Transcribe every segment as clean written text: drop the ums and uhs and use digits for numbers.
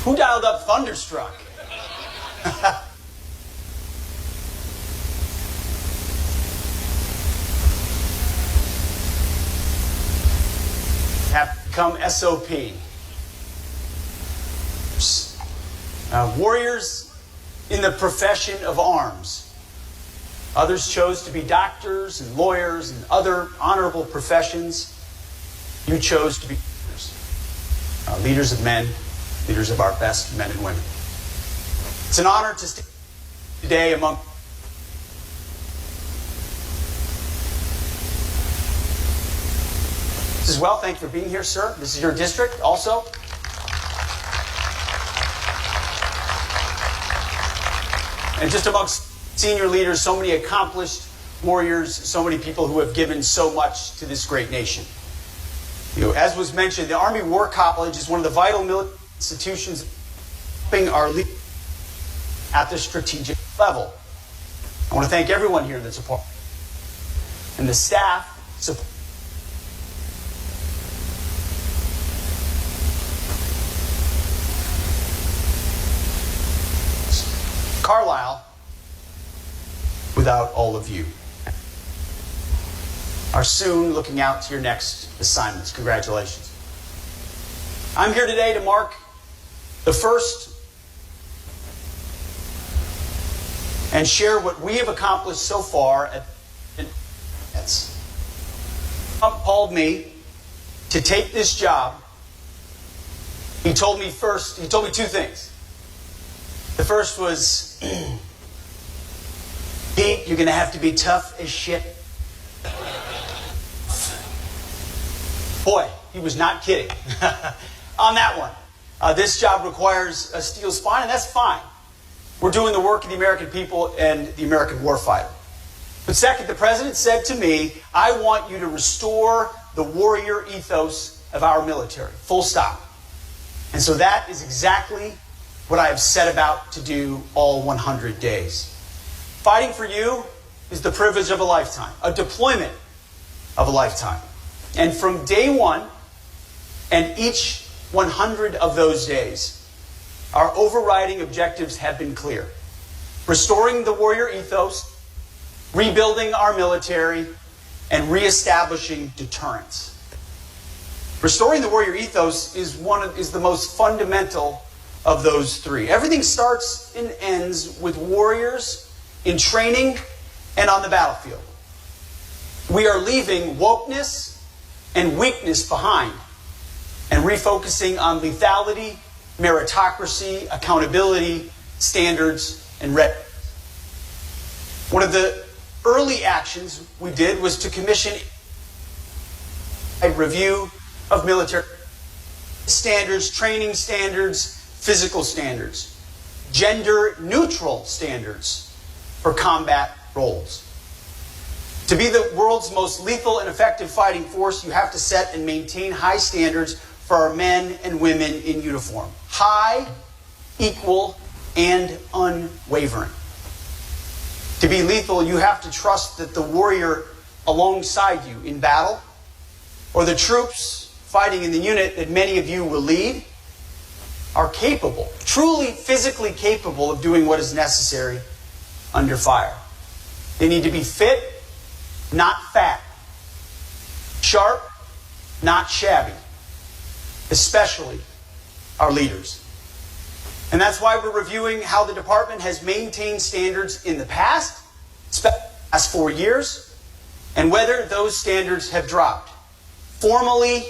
Who dialed up Thunderstruck? Have become SOP. Warriors in the profession of arms. Others chose to be doctors and lawyers and other honorable professions. You chose to be leaders. Leaders of men, leaders of our best men and women. It's an honor to stand today among as well. Thank you for being here, sir. This is your district also. And just amongst senior leaders, so many accomplished warriors, so many people who have given so much to this great nation. As was mentioned, the Army War College is one of the vital military institutions helping our leaders at the strategic level. I want to thank everyone here that's a part, and the staff support. Carlisle without all of you are soon looking out to your next assignments. Congratulations. I'm here today to mark the first and share what we have accomplished so far at Trump called me to take this job. He told me two things. The first was, Pete, you're going to have to be tough as shit. Boy, he was not kidding on that one. This job requires a steel spine, and that's fine. We're doing the work of the American people and the American warfighter. But second, the president said to me, I want you to restore the warrior ethos of our military. Full stop. And so that is exactly what I have set about to do all 100 days. Fighting for you is the privilege of a lifetime, a deployment of a lifetime. And from day one, and each 100 of those days, our overriding objectives have been clear. Restoring the warrior ethos, rebuilding our military, and reestablishing deterrence. Restoring the warrior ethos is the most fundamental of those three. Everything starts and ends with warriors in training and on the battlefield. We are leaving wokeness and weakness behind and refocusing on lethality, meritocracy, accountability, standards, and readiness. One of the early actions we did was to commission a review of military standards, training standards, physical standards, gender-neutral standards for combat roles. To be the world's most lethal and effective fighting force, you have to set and maintain high standards for our men and women in uniform. High, equal, and unwavering. To be lethal, you have to trust that the warrior alongside you in battle, or the troops fighting in the unit that many of you will lead, are capable, truly physically capable of doing what is necessary under fire. They need to be fit, not fat. Sharp, not shabby. Especially our leaders. And that's why we're reviewing how the department has maintained standards in the past 4 years, and whether those standards have dropped, formally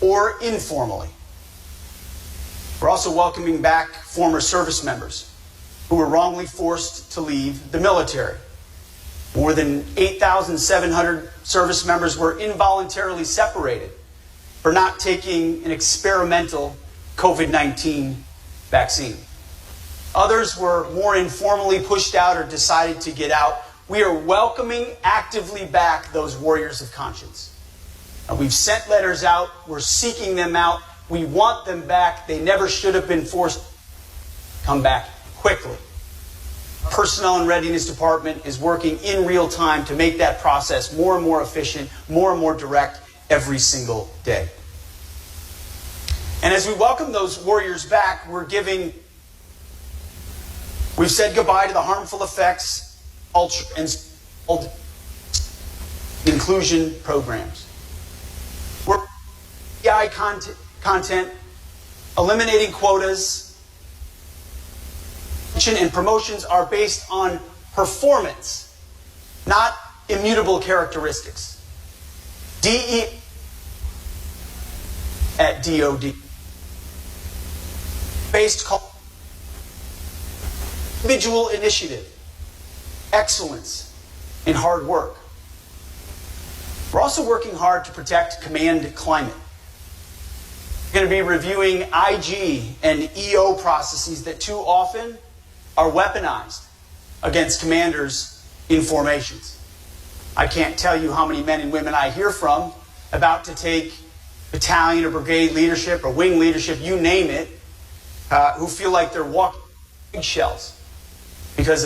or informally. We're also welcoming back former service members who were wrongly forced to leave the military. More than 8,700 service members were involuntarily separated for not taking an experimental COVID-19 vaccine. Others were more informally pushed out or decided to get out. We are welcoming actively back those warriors of conscience. And we've sent letters out. We're seeking them out. We want them back. They never should have been forced to come back quickly. Our Personnel and Readiness Department is working in real time to make that process more and more efficient, more and more direct every single day. And as we welcome those warriors back, we've said goodbye to the harmful effects, culture, and inclusion programs. We're AI content, eliminating quotas, and promotions are based on performance, not immutable characteristics. DE at DOD. Based individual initiative, excellence, and hard work. We're also working hard to protect command climate. We're going to be reviewing IG and EO processes that too often are weaponized against commanders in formations. I can't tell you how many men and women I hear from about to take battalion or brigade leadership or wing leadership, you name it, who feel like they're walking eggshells because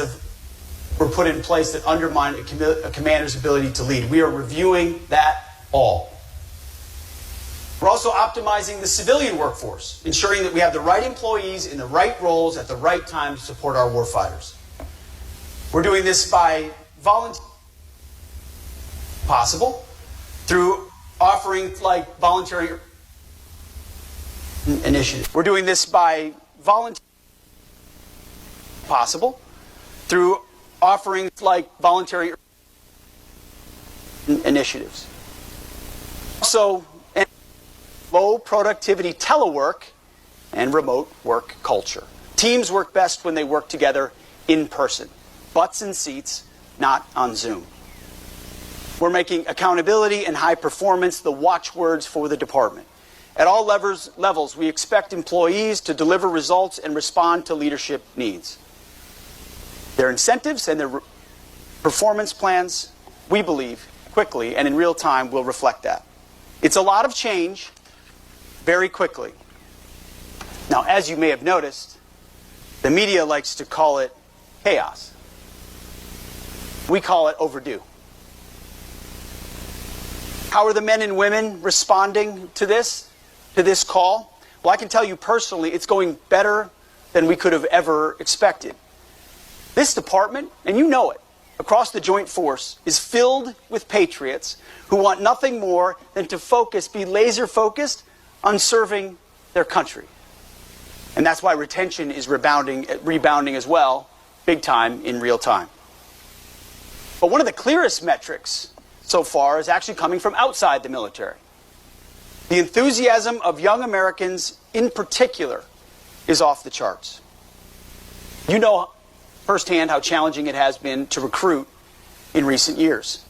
were put in place that undermine a commander's ability to lead. We are reviewing that all. We're also optimizing the civilian workforce, ensuring that we have the right employees in the right roles at the right time to support our warfighters. We're doing this by volunteer possible through offering like voluntary initiative. We're doing this by volunteer possible through offering like voluntary initiatives. So, low productivity telework and remote work culture. Teams work best when they work together in person. Butts in seats, not on Zoom. We're making accountability and high performance the watchwords for the department. At all levels, we expect employees to deliver results and respond to leadership needs. Their incentives and their performance plans, we believe, quickly and in real time will reflect that. It's a lot of change, very quickly. Now, as you may have noticed, the media likes to call it chaos. We call it overdue. How are the men and women responding to this call? Well, I can tell you personally, it's going better than we could have ever expected. This department, and you know it, across the Joint Force, is filled with patriots who want nothing more than to be laser focused on serving their country. And that's why retention is rebounding as well, big time, in real time. But one of the clearest metrics so far is actually coming from outside the military. The enthusiasm of young Americans in particular is off the charts. You know firsthand how challenging it has been to recruit in recent years.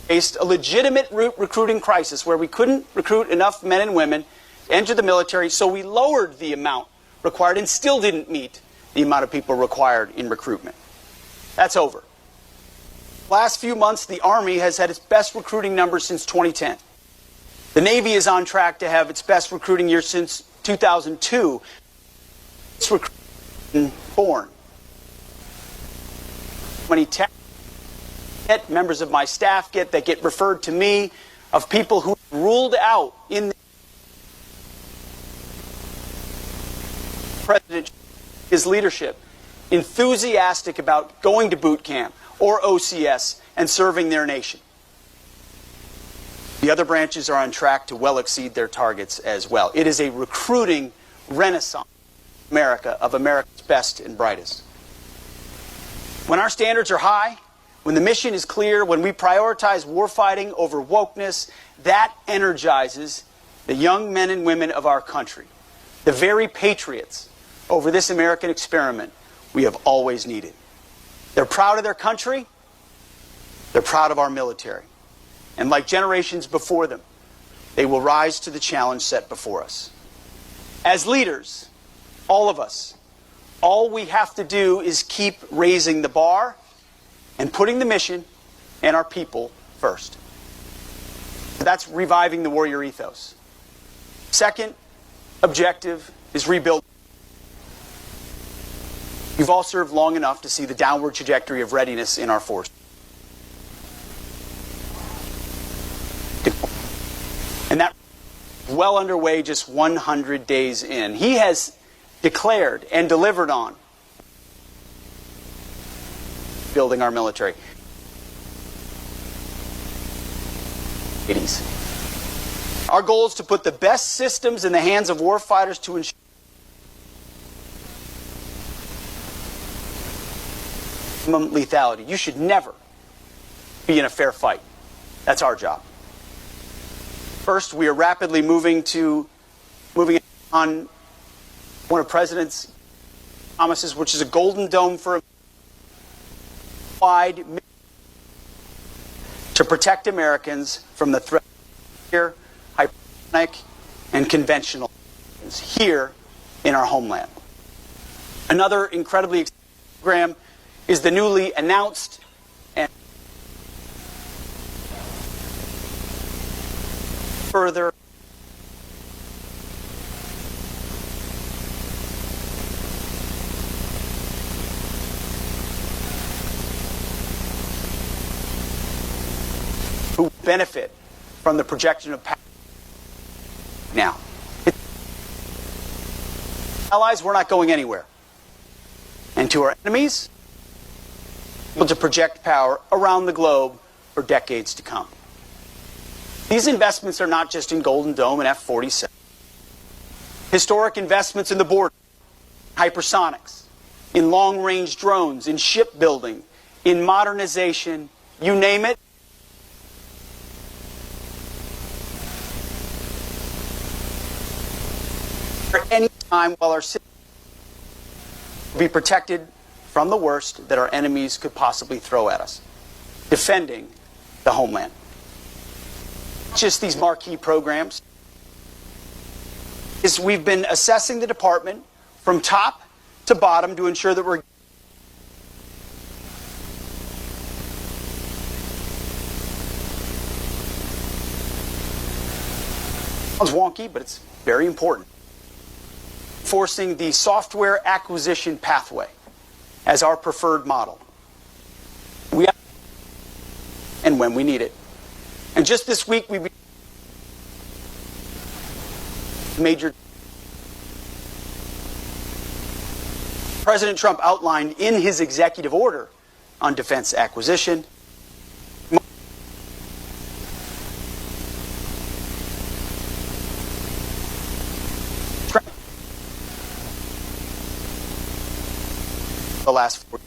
Faced a legitimate recruiting crisis where we couldn't recruit enough men and women to enter the military, so we lowered the amount required and still didn't meet the amount of people required in recruitment. That's over. Last few months, the Army has had its best recruiting numbers since 2010. The Navy is on track to have its best recruiting year since 2002. It's recruiting born. Many members of my staff that get referred to me of people who ruled out in the President, his leadership, enthusiastic about going to boot camp or OCS and serving their nation. The other branches are on track to well exceed their targets as well. It is a recruiting renaissance in America of America's best and brightest. When our standards are high, when the mission is clear, when we prioritize warfighting over wokeness, that energizes the young men and women of our country, the very patriots over this American experiment we have always needed. They're proud of their country. They're proud of our military. And like generations before them, they will rise to the challenge set before us. As leaders, all of us, all we have to do is keep raising the bar and putting the mission and our people first. That's reviving the warrior ethos. Second objective is rebuild. You've all served long enough to see the downward trajectory of readiness in our force. And that well underway just 100 days in. He has declared and delivered on building our military. 80s. Our goal is to put the best systems in the hands of warfighters to ensure minimum lethality. You should never be in a fair fight. That's our job. First, we are rapidly moving on one of President's promises, which is a golden dome for wide to protect Americans from the threat of here, hypersonic, and conventional here in our homeland. Another incredibly exciting program is the newly announced and further who benefit from the projection of power. Now, allies, we're not going anywhere. And to our enemies, able to project power around the globe for decades to come. These investments are not just in Golden Dome and F-47. Historic investments in the border, hypersonics, in long-range drones, in shipbuilding, in modernization, you name it. For any time while our citizens will be protected from the worst that our enemies could possibly throw at us, defending the homeland. Just these marquee programs. We've been assessing the department from top to bottom to ensure that we're sounds wonky, but it's very important. Forcing the software acquisition pathway as our preferred model. And when we need it. And just this week, President Trump outlined in his executive order on defense acquisition the last 4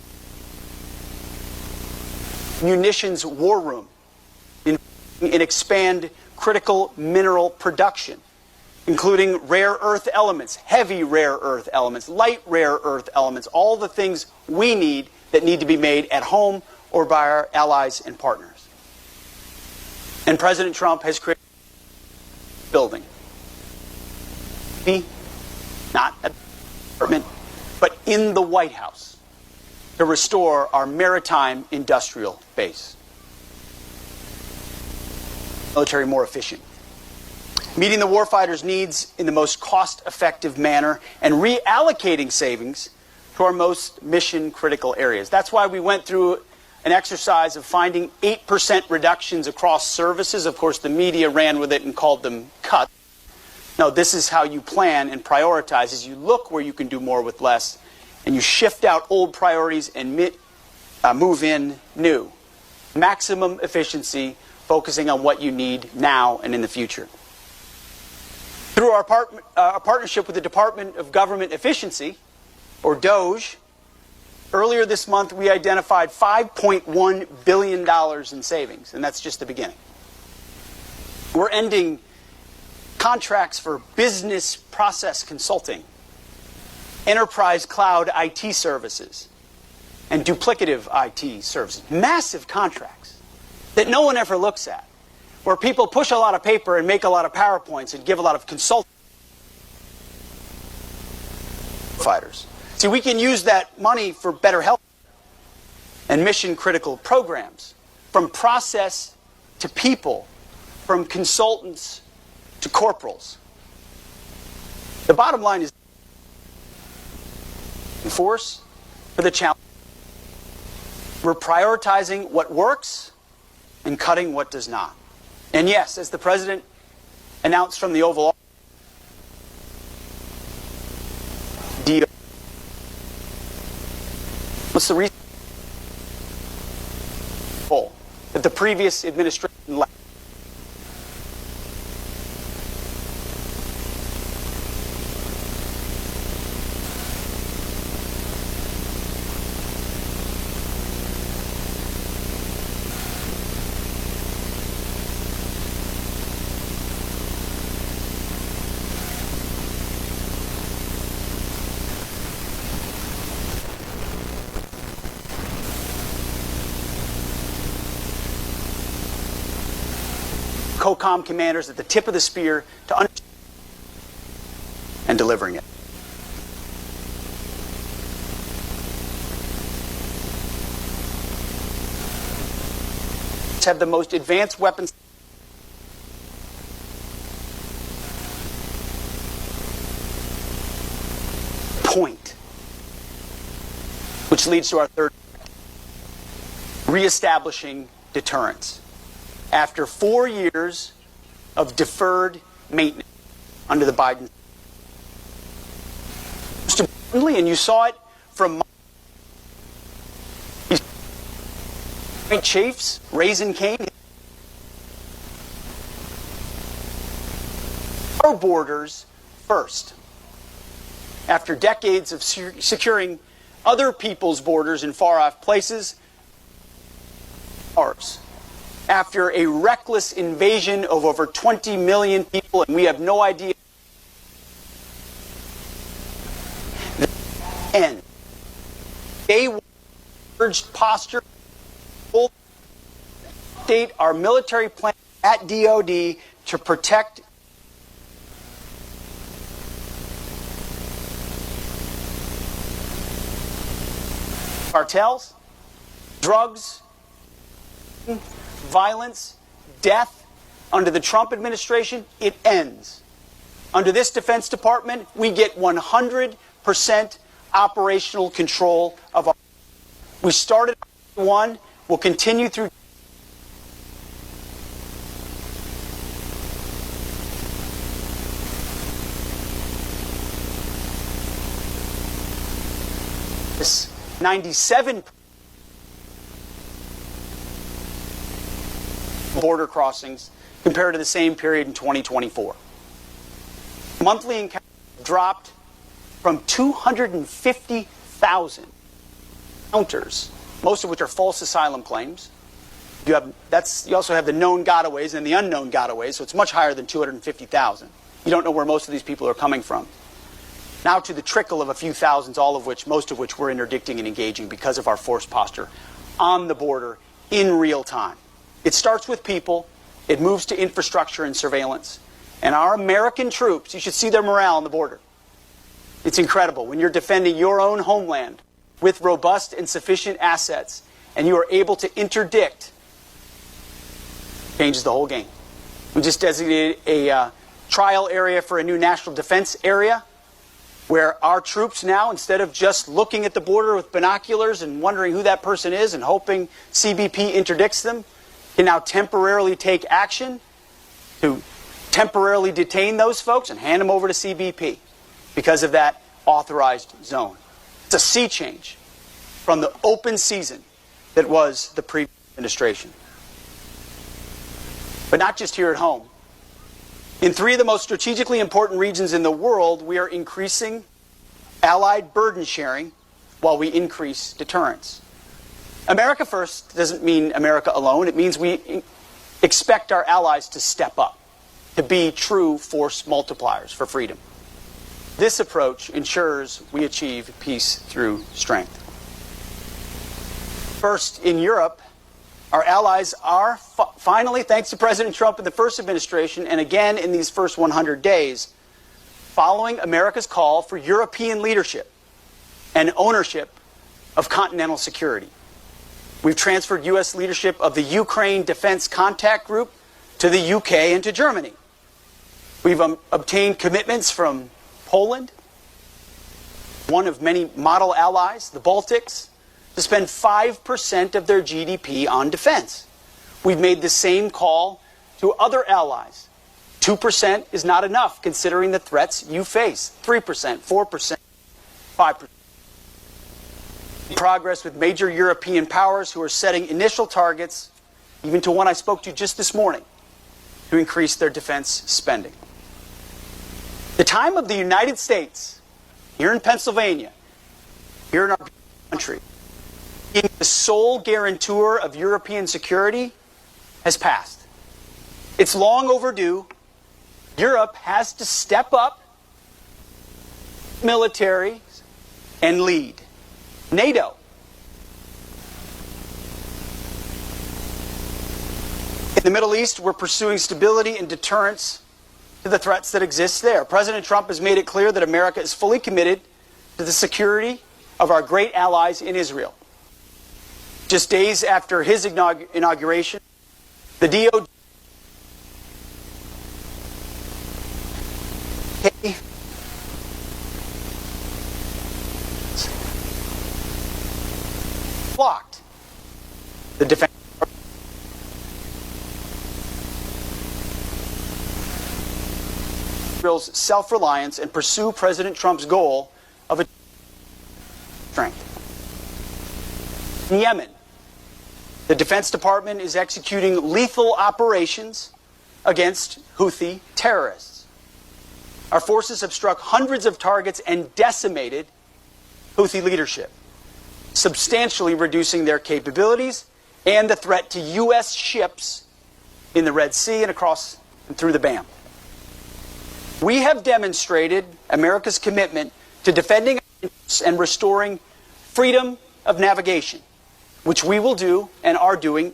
years. Munitions war room and expand critical mineral production, including rare earth elements, heavy rare earth elements, light rare earth elements, all the things we need that need to be made at home or by our allies and partners. And President Trump has created a building. Not at the department, but in the White House to restore our maritime industrial base. Military more efficient. Meeting the warfighter's needs in the most cost-effective manner and reallocating savings to our most mission-critical areas. That's why we went through an exercise of finding 8% reductions across services. Of course, the media ran with it and called them cuts. No, this is how you plan and prioritize, is you look where you can do more with less, and you shift out old priorities and move in new. Maximum efficiency, focusing on what you need now and in the future. Through our partnership with the Department of Government Efficiency, or DOGE, earlier this month we identified $5.1 billion in savings, and that's just the beginning. We're ending contracts for business process consulting, enterprise cloud IT services, and duplicative IT services. Massive contracts that no one ever looks at, where people push a lot of paper and make a lot of PowerPoints and give a lot of consulting fighters. See, we can use that money for better health and mission-critical programs, from process to people, from consultants to corporals. The bottom line is force for the challenge. We're prioritizing what works and cutting what does not. And yes, as the President announced from the Oval Office, What's the reason that the previous administration left? COCOM commanders at the tip of the spear to understand and delivering it. Have the most advanced weapons. Point. Which leads to our third, reestablishing deterrence. After 4 years of deferred maintenance under the Biden. Most importantly, and you saw it from Joint Chiefs, Raisin Cane, our borders first. After decades of securing other people's borders in far-off places, ours. After a reckless invasion of over 20 million people, and we have no idea the end. They urged posture, update our military plan at DoD to protect cartels, drugs, violence, death. Under the Trump administration, it ends. Under this Defense Department, we get 100% operational control of our. We started one, we'll continue through. This 97 border crossings compared to the same period in 2024. Monthly encounters dropped from 250,000 encounters, most of which are false asylum claims. You also have the known gotaways and the unknown gotaways, so it's much higher than 250,000. You don't know where most of these people are coming from. Now to the trickle of a few thousands, most of which we're interdicting and engaging because of our force posture on the border in real time. It starts with people, it moves to infrastructure and surveillance. And our American troops, you should see their morale on the border. It's incredible when you're defending your own homeland with robust and sufficient assets, and you are able to interdict, changes the whole game. We just designated a trial area for a new national defense area, where our troops now, instead of just looking at the border with binoculars and wondering who that person is and hoping CBP interdicts them, can now temporarily take action to temporarily detain those folks and hand them over to CBP because of that authorized zone. It's a sea change from the open season that was the previous administration. But not just here at home. In 3 of the most strategically important regions in the world, we are increasing allied burden sharing while we increase deterrence. America first doesn't mean America alone. It means we expect our allies to step up, to be true force multipliers for freedom. This approach ensures we achieve peace through strength. First, in Europe, our allies are finally, thanks to President Trump in the first administration, and again in these first 100 days, following America's call for European leadership and ownership of continental security. We've transferred U.S. leadership of the Ukraine Defense Contact Group to the UK and to Germany. We've obtained commitments from Poland, one of many model allies, the Baltics, to spend 5% of their GDP on defense. We've made the same call to other allies. 2% is not enough considering the threats you face. 3%, 4%, 5%. Progress with major European powers who are setting initial targets, even to one I spoke to just this morning, to increase their defense spending. The time of the United States, here in Pennsylvania, here in our country, being the sole guarantor of European security has passed. It's long overdue. Europe has to step up military and lead. NATO. In the Middle East, we're pursuing stability and deterrence to the threats that exist there. President Trump has made it clear that America is fully committed to the security of our great allies in Israel. Just days after his inauguration, the DOD blocked the defense. Israel's self-reliance and pursue President Trump's goal of a strength. In Yemen, the Defense Department is executing lethal operations against Houthi terrorists. Our forces have struck hundreds of targets and decimated Houthi leadership, substantially reducing their capabilities and the threat to U.S. ships in the Red Sea and across and through the BAM. We have demonstrated America's commitment to defending our interests and restoring freedom of navigation, which we will do and are doing.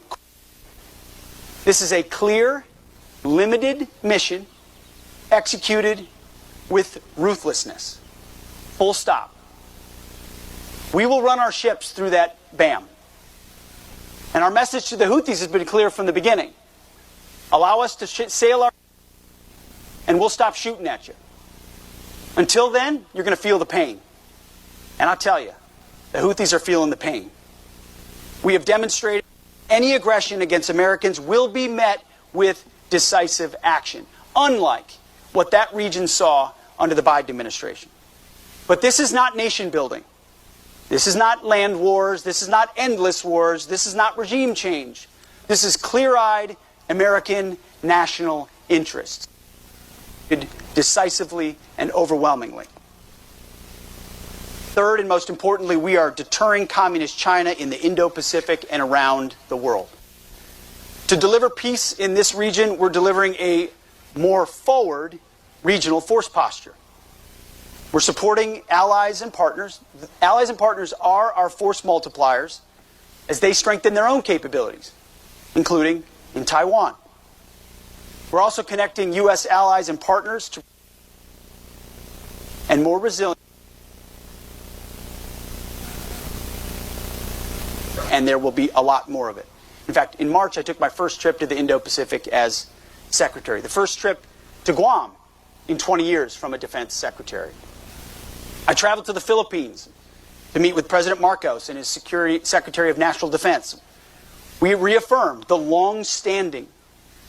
This is a clear, limited mission executed with ruthlessness. Full stop. We will run our ships through that BAM. And our message to the Houthis has been clear from the beginning. Allow us to sail our and we'll stop shooting at you. Until then, you're going to feel the pain. And I'll tell you, the Houthis are feeling the pain. We have demonstrated any aggression against Americans will be met with decisive action, unlike what that region saw under the Biden administration. But this is not nation building. This is not land wars. This is not endless wars. This is not regime change. This is clear-eyed American national interests, decisively and overwhelmingly. Third, and most importantly, we are deterring communist China in the Indo-Pacific and around the world. To deliver peace in this region, we're delivering a more forward regional force posture. We're supporting allies and partners. Allies and partners are our force multipliers as they strengthen their own capabilities, including in Taiwan. We're also connecting U.S. allies and partners to and more resilient. And there will be a lot more of it. In fact, in March, I took my first trip to the Indo-Pacific as secretary. The first trip to Guam in 20 years from a defense secretary. I traveled to the Philippines to meet with President Marcos and his Secretary of National Defense. We reaffirmed the long-standing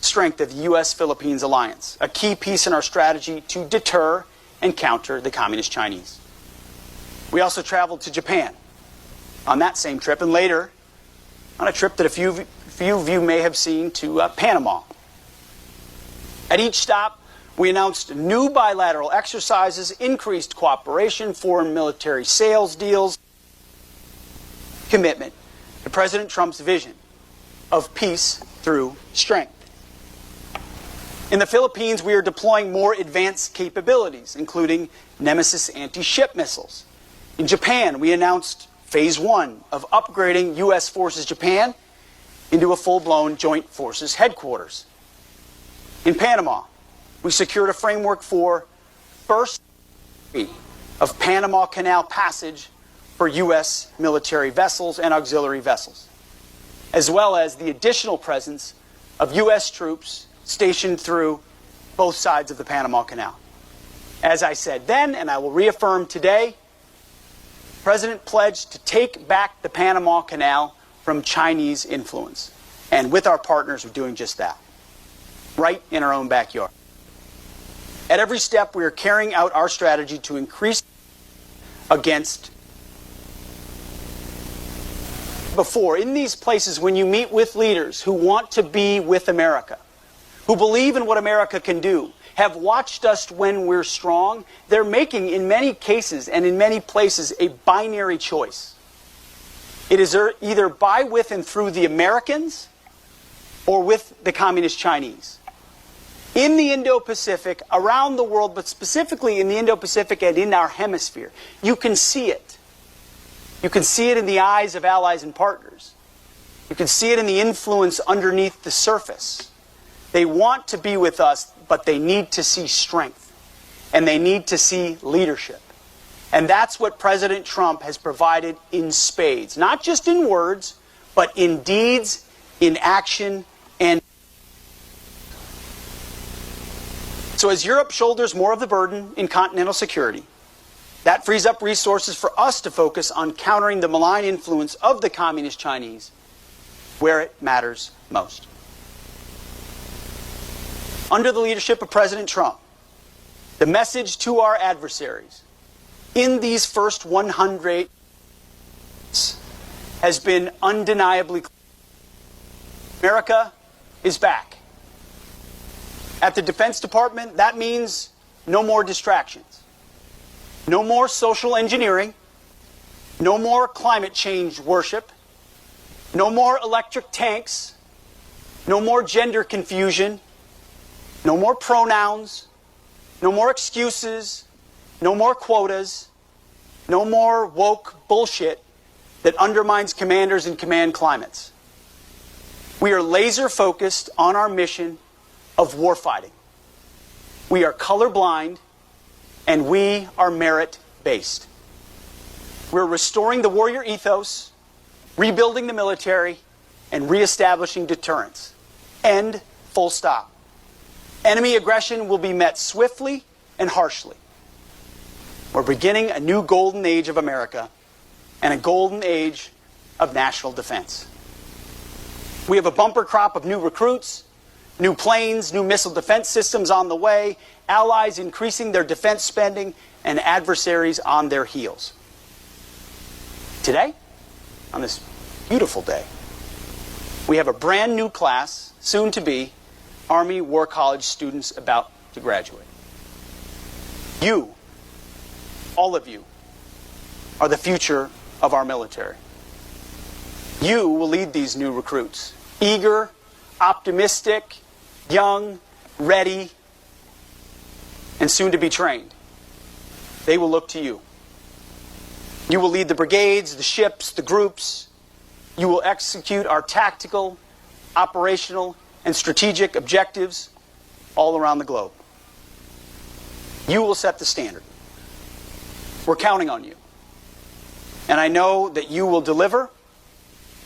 strength of the U.S.-Philippines alliance, a key piece in our strategy to deter and counter the communist Chinese. We also traveled to Japan on that same trip, and later on a trip that a few of you may have seen to Panama. At each stop, we announced new bilateral exercises, increased cooperation, foreign military sales deals, commitment to President Trump's vision of peace through strength. In the Philippines, we are deploying more advanced capabilities, including Nemesis anti-ship missiles. In Japan, we announced Phase 1 of upgrading U.S. Forces Japan into a full-blown Joint Forces headquarters. In Panama, we secured a framework for first of Panama Canal passage for U.S. military vessels and auxiliary vessels, as well as the additional presence of U.S. troops stationed through both sides of the Panama Canal. As I said then, and I will reaffirm today, the President pledged to take back the Panama Canal from Chinese influence. And with our partners, we're doing just that, right in our own backyard. At every step, we are carrying out our strategy to increase against before, in these places, when you meet with leaders who want to be with America, who believe in what America can do, have watched us when we're strong, they're making, in many cases and in many places, a binary choice. It is either by, with, and through the Americans or with the Communist Chinese. In the Indo-Pacific, around the world, but specifically in the Indo-Pacific and in our hemisphere, you can see it. You can see it in the eyes of allies and partners. You can see it in the influence underneath the surface. They want to be with us, but they need to see strength. And they need to see leadership. And that's what President Trump has provided in spades. Not just in words, but in deeds, in action, and so as Europe shoulders more of the burden in continental security, that frees up resources for us to focus on countering the malign influence of the Communist Chinese where it matters most. Under the leadership of President Trump, the message to our adversaries in these first 100 has been undeniably clear. America is back. At the Defense Department, that means no more distractions. No more social engineering. No more climate change worship. No more electric tanks. No more gender confusion. No more pronouns. No more excuses. No more quotas. No more woke bullshit that undermines commanders and command climates. We are laser focused on our mission of warfighting. We are colorblind, and we are merit-based. We're restoring the warrior ethos, rebuilding the military, and reestablishing deterrence. End, full stop. Enemy aggression will be met swiftly and harshly. We're beginning a new golden age of America and a golden age of national defense. We have a bumper crop of new recruits, new planes, new missile defense systems on the way, allies increasing their defense spending, and adversaries on their heels. Today, on this beautiful day, we have a brand new class, soon to be, Army War College students about to graduate. You, all of you, are the future of our military. You will lead these new recruits, eager, optimistic, young, ready, and soon to be trained. They will look to you. You will lead the brigades, the ships, the groups. You will execute our tactical, operational, and strategic objectives all around the globe. You will set the standard. We're counting on you. And I know that you will deliver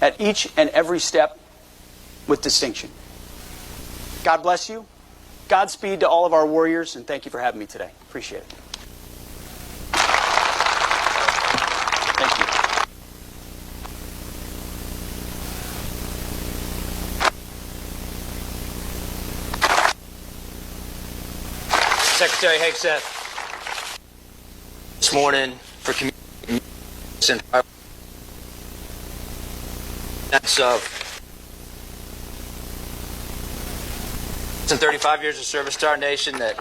at each and every step with distinction. God bless you. Godspeed to all of our warriors, and thank you for having me today. Appreciate it. Thank you. Secretary Hegseth, this morning for community of 35 years of service to our nation, that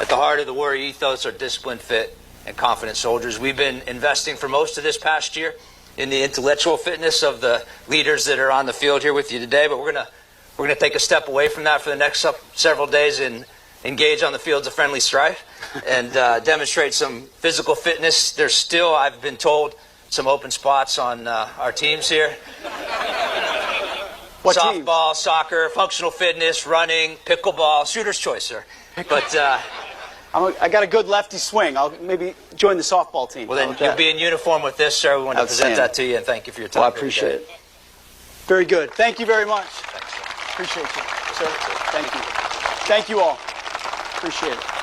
at the heart of the warrior ethos are disciplined, fit, and confident soldiers. We've been investing for most of this past year in the intellectual fitness of the leaders that are on the field here with you today, but we're gonna take a step away from that for the next several days and engage on the fields of friendly strife and demonstrate some physical fitness. There's still, I've been told, some open spots on our teams here. What softball, teams? soccer, functional fitness, running, pickleball, shooter's choice, sir. But I got a good lefty swing. I'll maybe join the softball team. well, then you'll be in uniform with this, sir. We want to present that to you, and thank you for your time. Well, I appreciate it. Very good. Thank you very much. Thanks, sir. Appreciate you, sir. Thank you. Thank you all. Appreciate it.